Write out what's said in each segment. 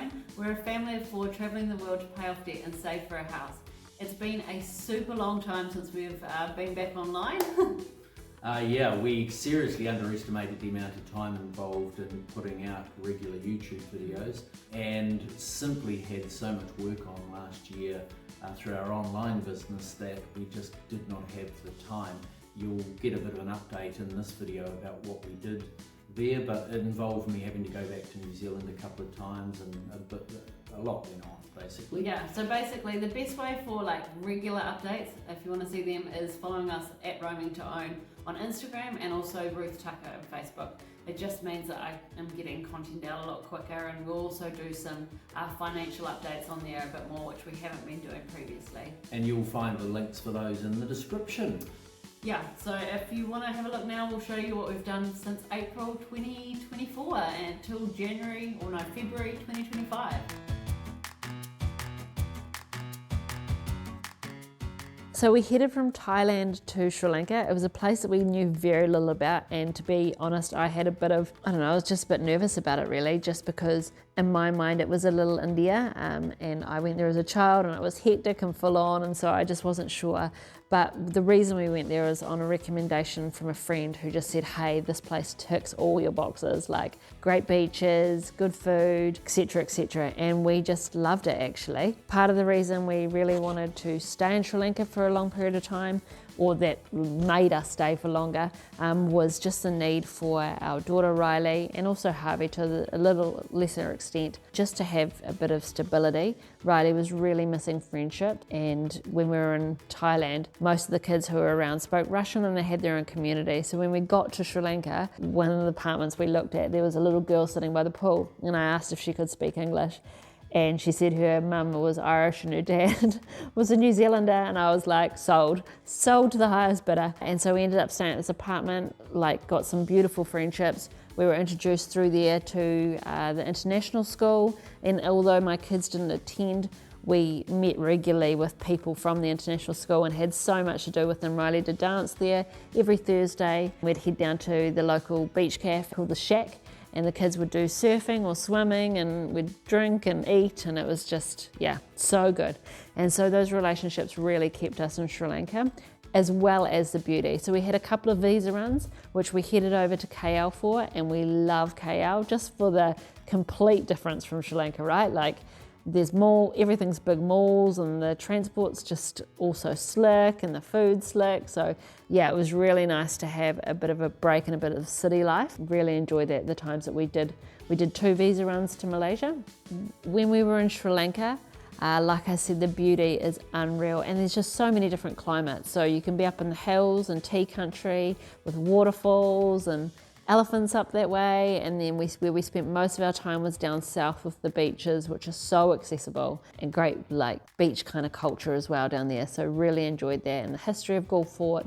own. We're a family of 4 travelling the world to pay off debt and save for a house. It's been a super long time since we've been back online. Yeah, we seriously underestimated the amount of time involved in putting out regular YouTube videos, and simply had so much work on last year through our online business that we just did not have the time. You'll get a bit of an update in this video about what we did there, but it involved me having to go back to New Zealand a couple of times, and a lot went on basically. Yeah, so basically the best way for like regular updates, if you want to see them, is following us at Roaming to Own on Instagram, and also Ruth Tucker on Facebook. It just means that I am getting content out a lot quicker, and we'll also do some financial updates on there a bit more, which we haven't been doing previously. And you'll find the links for those in the description. Yeah, so if you want to have a look now, we'll show you what we've done since April 2024 until February 2025. So we headed from Thailand to Sri Lanka. It was a place that we knew very little about, and to be honest, I had a bit of, I was just a bit nervous about it really, just because in my mind it was a little India, and I went there as a child and it was hectic and full on, and so I just wasn't sure. But the reason we went there is on a recommendation from a friend who just said, hey, this place ticks all your boxes, like great beaches, good food, etc., etc. And we just loved it actually. Part of the reason we really wanted to stay in Sri Lanka for a long period of time, or that made us stay for longer, was just the need for our daughter Riley, and also Harvey to a little lesser extent, just to have a bit of stability. Riley was really missing friendship, and when we were in Thailand, most of the kids who were around spoke Russian and they had their own community. So when we got to Sri Lanka, one of the apartments we looked at, there was a little girl sitting by the pool, and I asked if she could speak English. And she said her mum was Irish and her dad was a New Zealander, and I was like, sold to the highest bidder. And so we ended up staying at this apartment, got some beautiful friendships. We were introduced through there to the international school, and although my kids didn't attend, we met regularly with people from the international school and had so much to do with them. Riley did dance there every Thursday. We'd head down to the local beach cafe called The Shack, and the kids would do surfing or swimming, and we'd drink and eat, and it was just, so good. And so those relationships really kept us in Sri Lanka, as well as the beauty. So we had a couple of visa runs, which we headed over to KL for, and we love KL just for the complete difference from Sri Lanka, right? There's everything's big malls, and the transport's just also slick, and the food's slick. So yeah, it was really nice to have a bit of a break and a bit of city life. Really enjoyed that, the times that we did. We did 2 visa runs to Malaysia. When we were in Sri Lanka, like I said, the beauty is unreal, and there's just so many different climates. So you can be up in the hills and tea country with waterfalls and elephants up that way, and then where we spent most of our time was down south with the beaches, which are so accessible, and great beach kind of culture as well down there. So really enjoyed that, and the history of Galle Fort.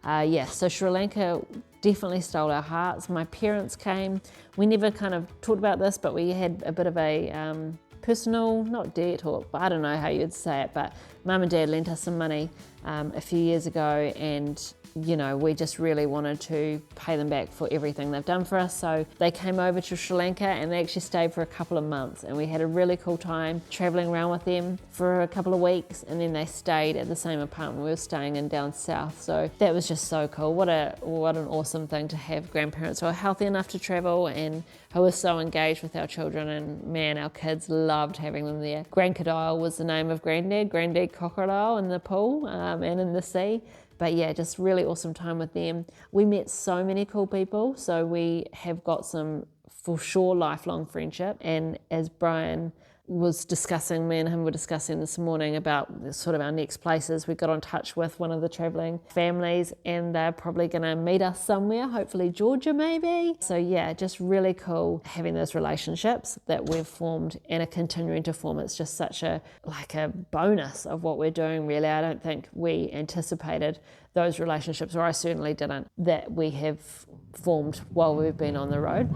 So Sri Lanka definitely stole our hearts. My parents came. We never kind of talked about this, but we had a bit of a personal, not debt, or I don't know how you'd say it, but Mum and Dad lent us some money a few years ago, and we just really wanted to pay them back for everything they've done for us. So they came over to Sri Lanka, and they actually stayed for a couple of months, and we had a really cool time traveling around with them for a couple of weeks, and then they stayed at the same apartment we were staying in down south. So that was just so cool. What an awesome thing to have grandparents who are healthy enough to travel and who are so engaged with our children, and man, our kids loved having them there. Grandcrocodile was the name of Granddad Crocodile in the pool and in the sea. But yeah, just really awesome time with them. We met so many cool people, so we have got some, for sure, lifelong friendship. And as Brian was discussing, me and him were discussing this morning about sort of our next places, we got in touch with one of the travelling families, and they're probably going to meet us somewhere, hopefully Georgia maybe. So yeah, just really cool having those relationships that we've formed and are continuing to form. It's just such a bonus of what we're doing, really. I don't think we anticipated those relationships, or I certainly didn't, that we have formed while we've been on the road.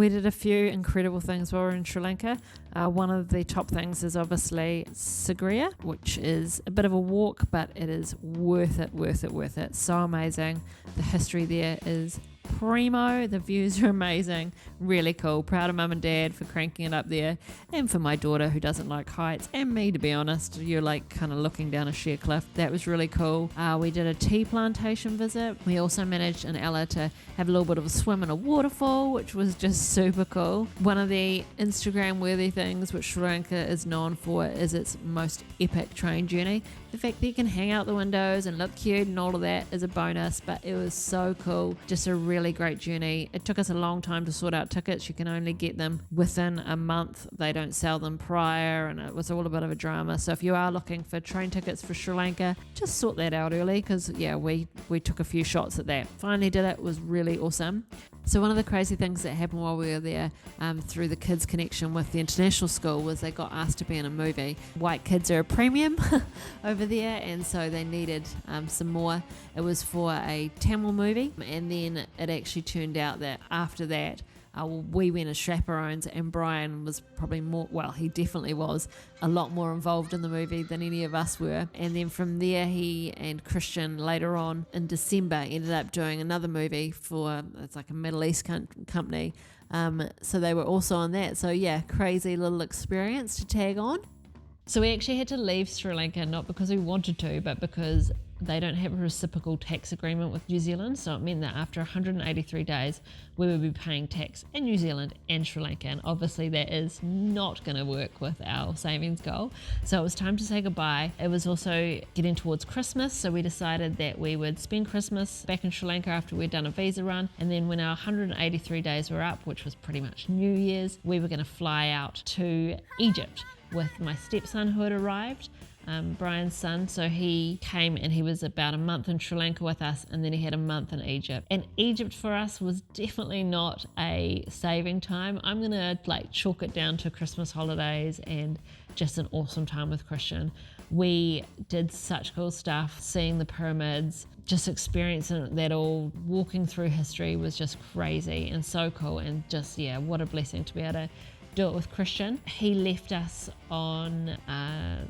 We did a few incredible things while we were in Sri Lanka. One of the top things is obviously Sigiriya, which is a bit of a walk, but it is worth it. So amazing. The history there is primo. The views are amazing. Really cool. Proud of mum and dad for cranking it up there, and for my daughter who doesn't like heights, and me, to be honest. You're like kind of looking down a sheer cliff. That was really cool. We did a tea plantation visit. We also managed in Ella to have a little bit of a swim in a waterfall, which was just super cool. One of the Instagram worthy things which Sri Lanka is known for is its most epic train journey. The fact that you can hang out the windows and look cute and all of that is a bonus, but it was so cool. Just a really great journey. It took us a long time to sort out tickets. You can only get them within a month. They don't sell them prior, and it was all a bit of a drama. So if you are looking for train tickets for Sri Lanka, just sort that out early, because we took a few shots at that. Finally did it. It was really awesome. So one of the crazy things that happened while we were there, through the kids' connection with the international school, was they got asked to be in a movie. White kids are a premium over there, and so they needed some more. It was for a Tamil movie, and then it actually turned out that after that, we went as chaperones, and Brian was probably more, well, he definitely was a lot more involved in the movie than any of us were. And then from there, he and Christian later on in December ended up doing another movie for, it's like a Middle East company. So they were also on that. So yeah, crazy little experience to tag on. So we actually had to leave Sri Lanka, not because we wanted to, but because they don't have a reciprocal tax agreement with New Zealand. So it meant that after 183 days, we would be paying tax in New Zealand and Sri Lanka. And obviously that is not going to work with our savings goal. So it was time to say goodbye. It was also getting towards Christmas. So we decided that we would spend Christmas back in Sri Lanka after we'd done a visa run. And then when our 183 days were up, which was pretty much New Year's, we were going to fly out to Egypt with my stepson who had arrived. Brian's son, so he came and he was about a month in Sri Lanka with us, and then he had a month in Egypt. And Egypt for us was definitely not a saving time. I'm gonna chalk it down to Christmas holidays and just an awesome time with Christian. We did such cool stuff, seeing the pyramids, just experiencing that all. Walking through history was just crazy and so cool, and just what a blessing to be able to do it with Christian. He left us on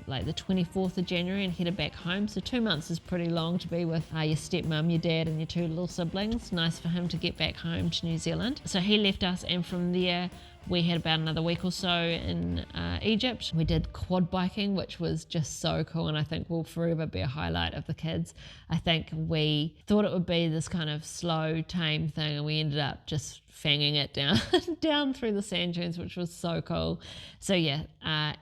the 24th of January and headed back home. So 2 months is pretty long to be with your stepmom, your dad and your two little siblings. Nice for him to get back home to New Zealand. So he left us, and from there we had about another week or so in Egypt. We did quad biking, which was just so cool, and I think will forever be a highlight of the kids. I think we thought it would be this kind of slow, tame thing, and we ended up just fanging it down through the sand dunes, which was so cool. So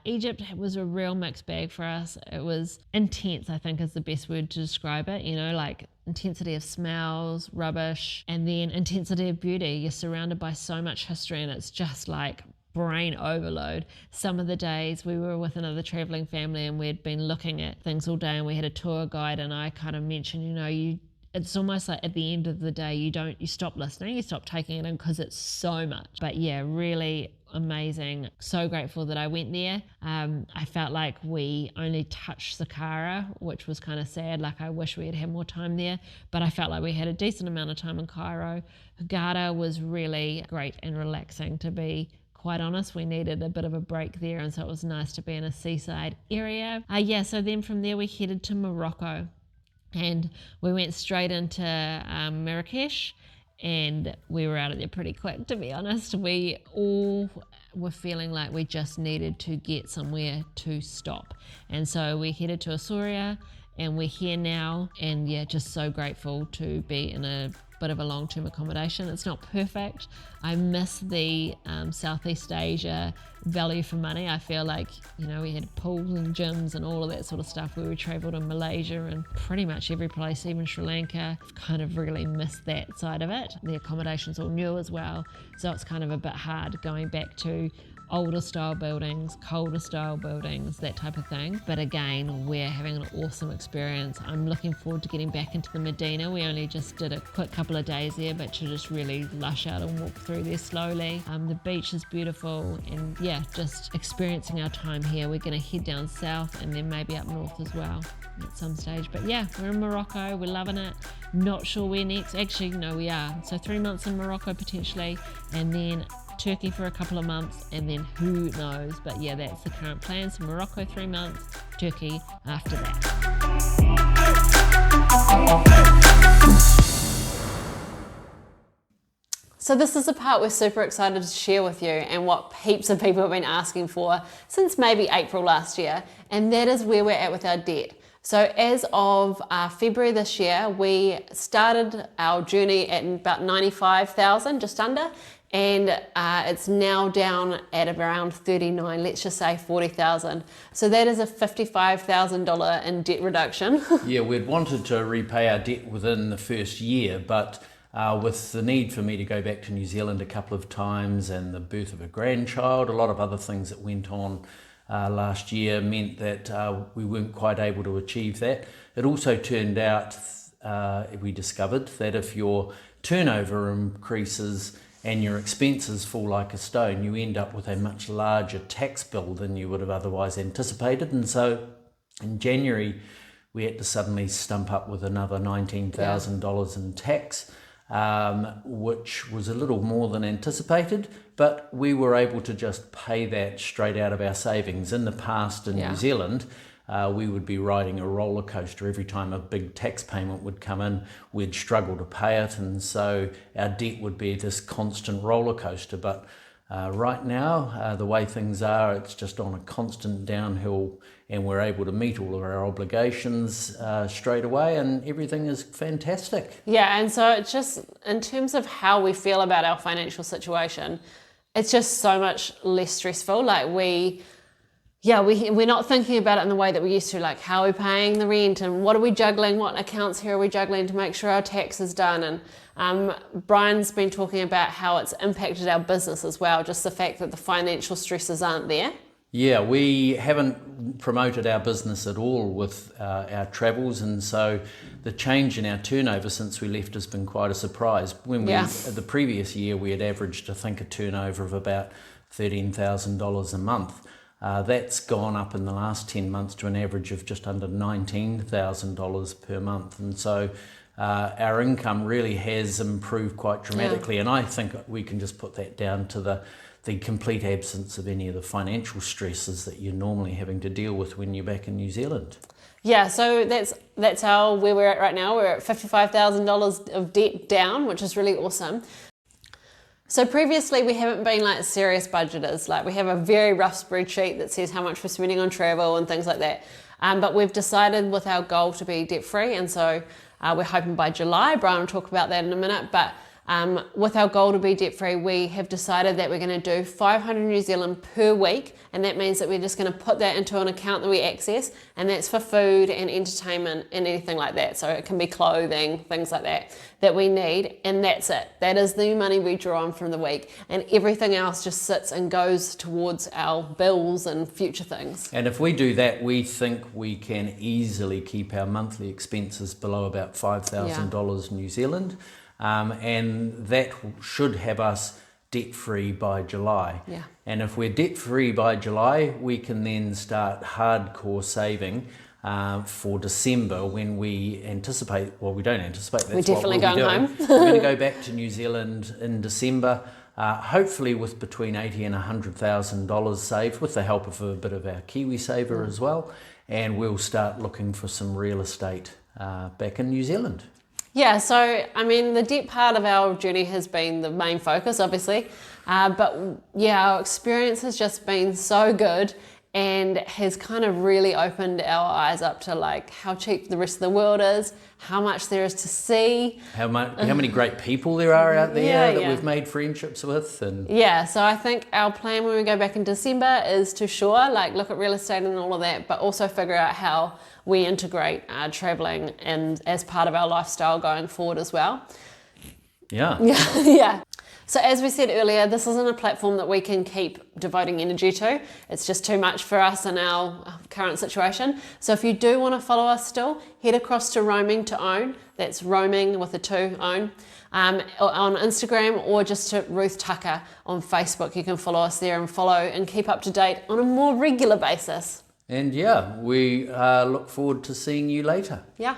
Egypt was a real mixed bag for us. It was intense, I think is the best word to describe it. Intensity of smells, rubbish, and then intensity of beauty. You're surrounded by so much history, and it's just like brain overload. Some of the days we were with another traveling family, and we'd been looking at things all day, and we had a tour guide, and I kind of mentioned, it's almost like at the end of the day, you stop listening, you stop taking it in because it's so much. But really amazing. So grateful that I went there. I felt like we only touched Saqqara, which was kind of sad. I wish we had had more time there, but I felt like we had a decent amount of time in Cairo. Hurghada was really great and relaxing, to be quite honest. We needed a bit of a break there, and so it was nice to be in a seaside area. So then from there we headed to Morocco. And we went straight into Marrakesh, and we were out of there pretty quick, to be honest. We all were feeling like we just needed to get somewhere to stop. And so we headed to Assoria, and we're here now, and just so grateful to be in a bit of a long-term accommodation. It's not perfect. I miss the Southeast Asia value for money. I feel like, we had pools and gyms and all of that sort of stuff where we travelled in Malaysia and pretty much every place, even Sri Lanka. I've kind of really missed that side of it. The accommodation's all new as well, so it's kind of a bit hard going back to older style buildings, colder style buildings, that type of thing. But again, we're having an awesome experience. I'm looking forward to getting back into the Medina. We only just did a quick couple of days there, but to just really lush out and walk through there slowly. The beach is beautiful, and just experiencing our time here. We're going to head down south and then maybe up north as well at some stage. But we're in Morocco, we're loving it. Not sure where next. Actually, no, we are. So 3 months in Morocco potentially, and then Turkey for a couple of months, and then who knows. But yeah, that's the current plan. So Morocco 3 months, Turkey after that. So this is the part we're super excited to share with you, and what heaps of people have been asking for since maybe April last year, and that is where we're at with our debt. So as of February this year, we started our journey at about 95,000, just under, and it's now down at around 39, let's just say 40,000. So that is a $55,000 in debt reduction. Yeah, we'd wanted to repay our debt within the first year, but with the need for me to go back to New Zealand a couple of times and the birth of a grandchild, a lot of other things that went on last year meant that we weren't quite able to achieve that. It also turned out, we discovered that if your turnover increases and your expenses fall like a stone, you end up with a much larger tax bill than you would have otherwise anticipated. And so in January, we had to suddenly stump up with another $19,000 in tax, which was a little more than anticipated, but we were able to just pay that straight out of our savings. In the past in New Zealand, we would be riding a roller coaster. Every time a big tax payment would come in, we'd struggle to pay it, and so our debt would be this constant roller coaster. But right now, the way things are, it's just on a constant downhill, and we're able to meet all of our obligations straight away, and everything is fantastic. Yeah, and so it's just, in terms of how we feel about our financial situation, it's just so much less stressful. Like we're not thinking about it in the way that we used to, like how are we paying the rent and what are we juggling, what accounts here are we juggling to make sure our tax is done. And Brian's been talking about how it's impacted our business as well, just the fact that the financial stresses aren't there. Yeah, we haven't promoted our business at all with our travels, and so the change in our turnover since we left has been quite a surprise. When the previous year we had averaged, I think, a turnover of about $13,000 a month. That's gone up in the last 10 months to an average of just under $19,000 per month, and so our income really has improved quite dramatically. And I think we can just put that down to the complete absence of any of the financial stresses that you're normally having to deal with when you're back in New Zealand. Yeah, so that's how where we're at right now. We're at $55,000 of debt down, which is really awesome. So previously we haven't been like serious budgeters. Like we have a very rough spreadsheet that says how much we're spending on travel and things like that. But we've decided with our goal to be debt free, and so we're hoping by July. Brian will talk about that in a minute. But with our goal to be debt free, we have decided that we're going to do 500 New Zealand per week, and that means that we're just going to put that into an account that we access, and that's for food and entertainment and anything like that. So it can be clothing, things like that we need, and that's it. That is the money we draw on from the week, and everything else just sits and goes towards our bills and future things. And if we do that, we think we can easily keep our monthly expenses below about $5,000 New Zealand. And that should have us debt-free by July. Yeah. And if we're debt-free by July, we can then start hardcore saving for December, when we anticipate, well, we don't anticipate, that's we're definitely what we'll going be doing. home. We're going to go back to New Zealand in December, hopefully with between $80,000 and $100,000 saved, with the help of a bit of our KiwiSaver as well. And we'll start looking for some real estate back in New Zealand. Yeah, so I mean, the debt part of our journey has been the main focus, obviously, but yeah, our experience has just been so good and has kind of really opened our eyes up to like how cheap the rest of the world is, how much there is to see, how many great people there are out there that we've made friendships with. And yeah, so I think our plan when we go back in December is to look at real estate and all of that, but also figure out how we integrate traveling and as part of our lifestyle going forward as well. Yeah. So as we said earlier, this isn't a platform that we can keep devoting energy to. It's just too much for us in our current situation. So if you do want to follow us still, head across to Roaming to Own. That's roaming with a 2, own. On Instagram, or just to Ruth Tucker on Facebook. You can follow us there and follow and keep up to date on a more regular basis. And yeah, we look forward to seeing you later. Yeah.